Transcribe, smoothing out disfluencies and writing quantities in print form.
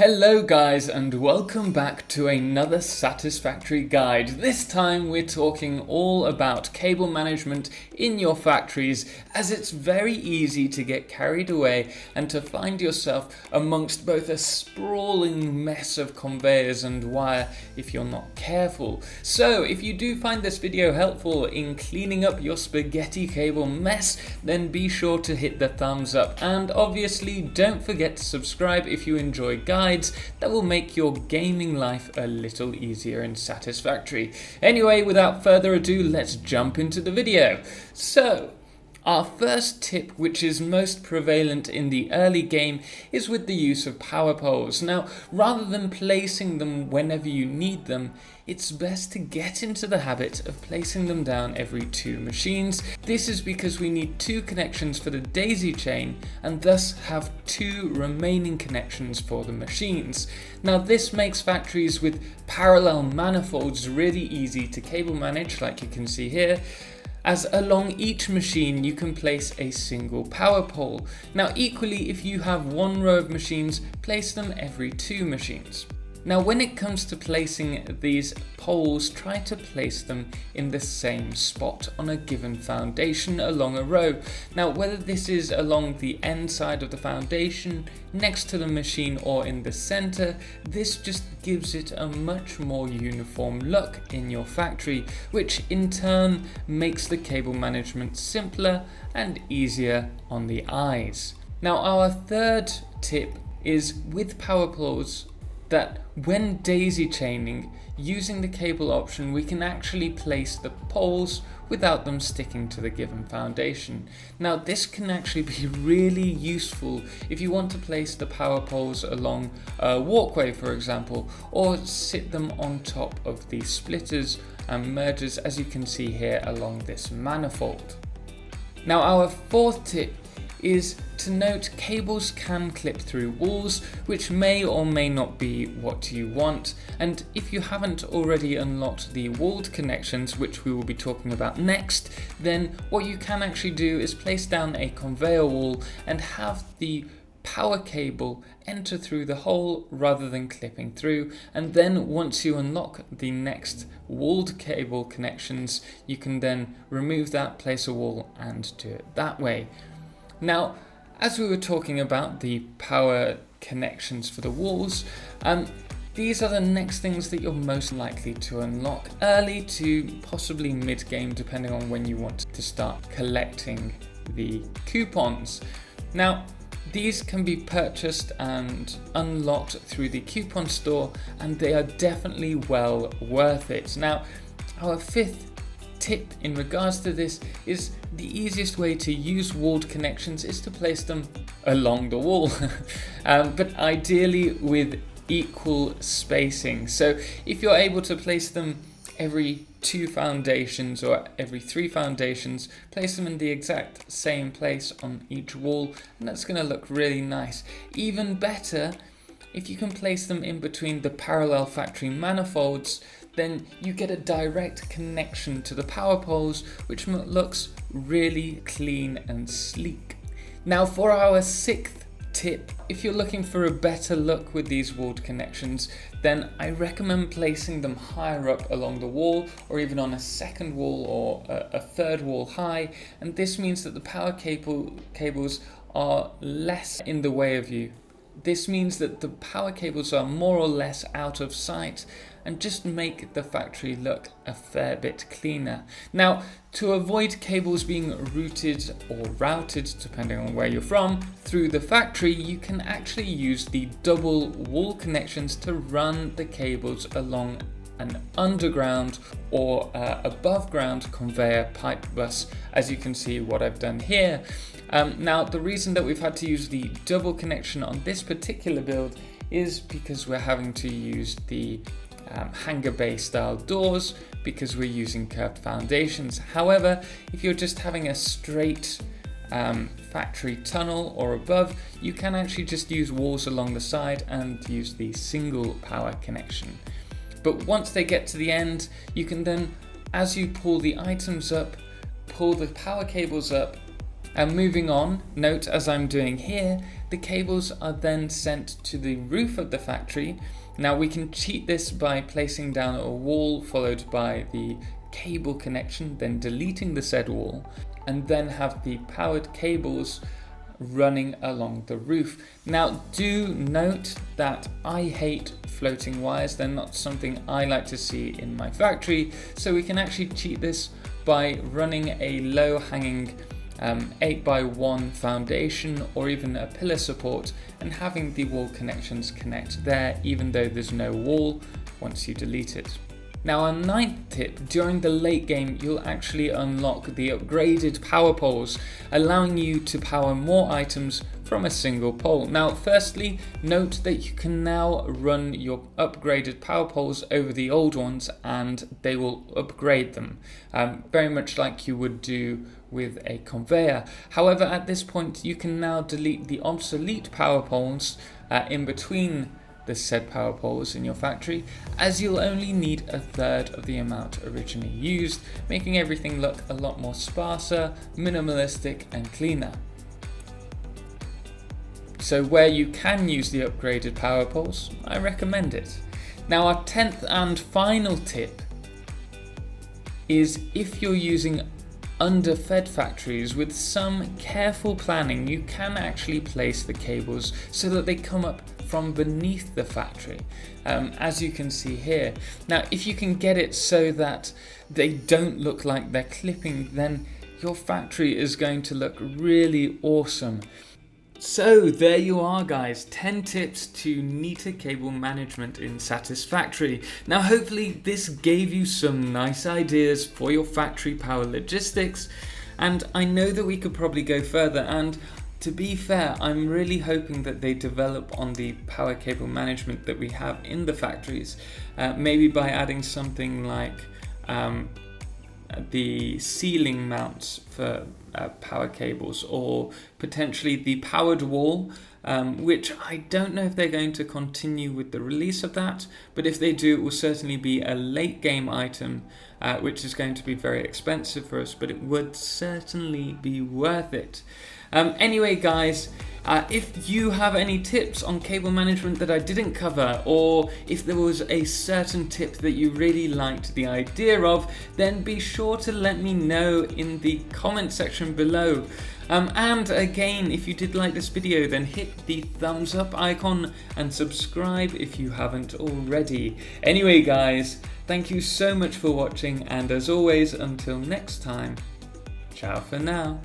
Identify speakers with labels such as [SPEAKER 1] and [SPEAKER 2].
[SPEAKER 1] Hello guys, and welcome back to another Satisfactory guide. This time we're talking all about cable management in your factories, as it's very easy to get carried away and to find yourself amongst both a sprawling mess of conveyors and wire if you're not careful. So if you do find this video helpful in cleaning up your spaghetti cable mess, then be sure to hit the thumbs up, and obviously don't forget to subscribe if you enjoy guides that will make your gaming life a little easier and satisfactory. Anyway, without further ado, let's jump into the video. So, our first tip, which is most prevalent in the early game, is with the use of power poles. Now, rather than placing them whenever you need them, it's best to get into the habit of placing them down every 2 machines. This is because we need 2 connections for the daisy chain and thus have 2 remaining connections for the machines. Now, this makes factories with parallel manifolds really easy to cable manage, like you can see here, as along each machine you can place a single power pole. Now equally, if you have 1 row of machines, place them every 2 machines. Now when it comes to placing these poles, try to place them in the same spot on a given foundation along a row. Now whether this is along the end side of the foundation, next to the machine, or in the center, this just gives it a much more uniform look in your factory, which in turn makes the cable management simpler and easier on the eyes. Now our third tip is with power poles, that when daisy chaining, using the cable option, we can actually place the poles without them sticking to the given foundation. Now this can actually be really useful if you want to place the power poles along a walkway, for example, or sit them on top of the splitters and mergers, as you can see here along this manifold. Now our fourth tip is to note cables can clip through walls, which may or may not be what you want. And if you haven't already unlocked the walled connections, which we will be talking about next, then what you can actually do is place down a conveyor wall and have the power cable enter through the hole rather than clipping through. And then once you unlock the next walled cable connections, you can then remove that, place a wall, and do it that way. Now, as we were talking about the power connections for the walls, these are the next things that you're most likely to unlock early to possibly mid-game, depending on when you want to start collecting the coupons. Now, these can be purchased and unlocked through the coupon store, and they are definitely well worth it. Now, our fifth tip in regards to this is the easiest way to use walled connections is to place them along the wall, but ideally with equal spacing. So if you're able to place them every 2 foundations or every 3 foundations, place them in the exact same place on each wall, and that's going to look really nice. Even better, if you can place them in between the parallel factory manifolds, then you get a direct connection to the power poles, which looks really clean and sleek. Now for our 6th tip, if you're looking for a better look with these walled connections, then I recommend placing them higher up along the wall, or even on a second wall or a third wall high, and this means that the power cables are less in the way of you. This means that the power cables are more or less out of sight and just make the factory look a fair bit cleaner. Now, to avoid cables being routed or routed, depending on where you're from, through the factory, you can actually use the double wall connections to run the cables along an underground or above ground conveyor pipe bus, as you can see what I've done here. Now the reason that we've had to use the double connection on this particular build is because we're having to use the hanger bay style doors because we're using curved foundations. However, if you're just having a straight factory tunnel or above, you can actually just use walls along the side and use the single power connection. But once they get to the end, you can then, as you pull the items up, pull the power cables up And moving on, note as I'm doing here, the cables are then sent to the roof of the factory. Now we can cheat this by placing down a wall followed by the cable connection, then deleting the said wall, and then have the powered cables running along the roof. Now do note that I hate floating wires, they're not something I like to see in my factory, so we can actually cheat this by running a low hanging 8x1 foundation or even a pillar support and having the wall connections connect there even though there's no wall once you delete it. Now our ninth tip, during the late game you'll actually unlock the upgraded power poles, allowing you to power more items from a single pole. Now firstly, note that you can now run your upgraded power poles over the old ones and they will upgrade them, very much like you would do with a conveyor. However, at this point you can now delete the obsolete power poles in between the said power poles in your factory, as you'll only need a third of the amount originally used, making everything look a lot more sparser, minimalistic and cleaner. So where you can use the upgraded power poles, I recommend it. Now our 10th and final tip is if you're using underfed factories, with some careful planning you can actually place the cables so that they come up from beneath the factory, as you can see here. Now if you can get it so that they don't look like they're clipping, then your factory is going to look really awesome. So there you are guys, 10 tips to neater cable management in Satisfactory. Now hopefully this gave you some nice ideas for your factory power logistics, and I know that we could probably go further, and to be fair, I'm really hoping that they develop on the power cable management that we have in the factories, maybe by adding something like the ceiling mounts for power cables, or potentially the powered wall, which I don't know if they're going to continue with the release of that, but if they do, it will certainly be a late game item, which is going to be very expensive for us, but it would certainly be worth it. Anyway guys, if you have any tips on cable management that I didn't cover, or if there was a certain tip that you really liked the idea of, then be sure to let me know in the comment section below. And again, if you did like this video, then hit the thumbs up icon and subscribe if you haven't already. Anyway guys, thank you so much for watching, and as always, until next time, ciao for now.